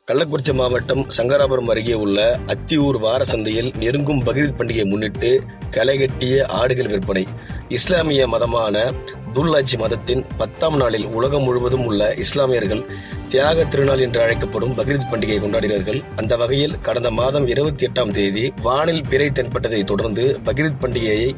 கள்ளக்குறிச்சி மாவட்டம் சங்கராபுரம் அருகே உள்ள அத்தியூர் வார சந்தையில் நெருங்கும் பக்ரீத் பண்டிகையை முன்னிட்டு களைகட்டிய ஆடுகள் விற்பனை. இஸ்லாமிய மதமான துல்-ஹஜ் மதத்தின் 10ஆம் நாளில் உலகம் முழுவதும் உள்ள இஸ்லாமியர்கள் தியாக திருநாள் என்று அழைக்கப்படும் பக்ரீத் பண்டிகையை கொண்டாடினார்கள். அந்த வகையில் கடந்த மாதம் 28ஆம் தேதி வானில் பிறை தென்பட்டதை தொடர்ந்து பக்ரீத் பண்டிகையை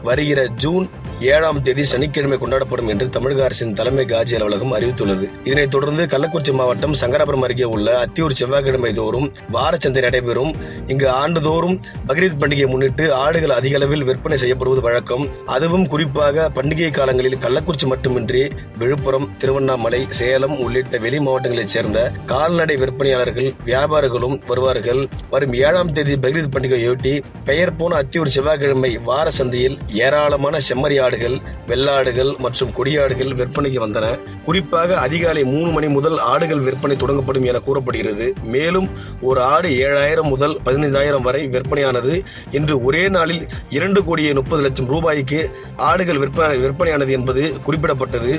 வருகிற ஜூன் 7ஆம் தேதி சனிக்கிழமை கொண்டாடப்படும் என்று தமிழக அரசின் தலைமை காஜி அலுவலகம் அறிவித்துள்ளது. இதனைத் தொடர்ந்து கள்ளக்குறிச்சி மாவட்டம் சங்கராபுரம் அருகே உள்ள அத்தியூர் செவ்வாய்க்கிழமை தோறும் வாரச்சந்தை நடைபெறும். இங்கு ஆண்டுதோறும் பக்ரீத் பண்டிகையை முன்னிட்டு ஆடுகள் அதிக அளவில் விற்பனை செய்யப்படுவது வழக்கம். அதுவும் குறிப்பாக பண்டிகை காலங்களில் கள்ளக்குறிச்சி மட்டுமின்றி விழுப்புரம், திருவண்ணாமலை, சேலம் உள்ளிட்ட வெளி மாவட்டங்களைச் சேர்ந்த கால்நடை விற்பனையாளர்கள், வியாபாரிகளும் வருவார்கள். வரும் 7ஆம் தேதி பக்ரீத் பண்டிகையொட்டி பெயர் போன அத்தியூர் செவ்வாய்க்கிழமை வார சந்தையில் ஏராளமான செம்மறி ஆடுகள், வெள்ளாடுகள் மற்றும் கொடியாடுகள் விற்பனைக்கு வந்தன. குறிப்பாக அதிகாலை 3 மணி முதல் ஆடுகள் விற்பனை தொடங்கப்படும் என கூறப்படுகிறது. மேலும் ஒரு ஆடு 7,000 முதல் 15,000 வரை விற்பனையானது. இன்று ஒரே நாளில் 2,30,00,000 ரூபாய்க்கு ஆடுகள் விற்பனையானது என்பது குறிப்பிடப்பட்டது.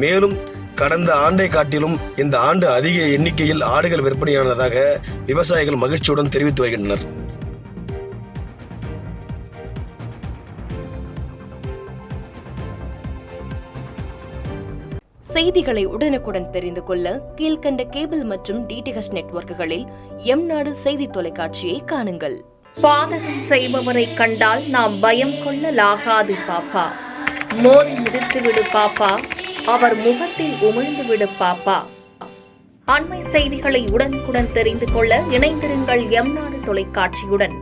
மேலும் கடந்த ஆண்டை காட்டிலும் இந்த ஆண்டு அதிக எண்ணிக்கையில் ஆடுகள் விற்பனையானதாக விவசாயிகள் மகிழ்ச்சியுடன் தெரிவித்து வருகின்றனர். செய்திகளை உடனுக்குடன் தெரிந்து கொள்ள கீழ்கண்ட கேபிள் மற்றும் டிடிஎச் நெட்வொர்க்குகளில் எம்நாடு செய்தி தொலைக்காட்சியை காணுங்கள். பாதகம் செய்பவரை கண்டால் நாம் பயம் கொள்ளலாகாது பாப்பா. மோதி மிதித்து விடு பாப்பா, அவர் முகத்தில் உமிழ்ந்து விடு பாப்பா. அண்மை செய்திகளை உடனுக்குடன் தெரிந்து கொள்ள இணைந்திருங்கள் எம்நாடு தொலைக்காட்சியுடன்.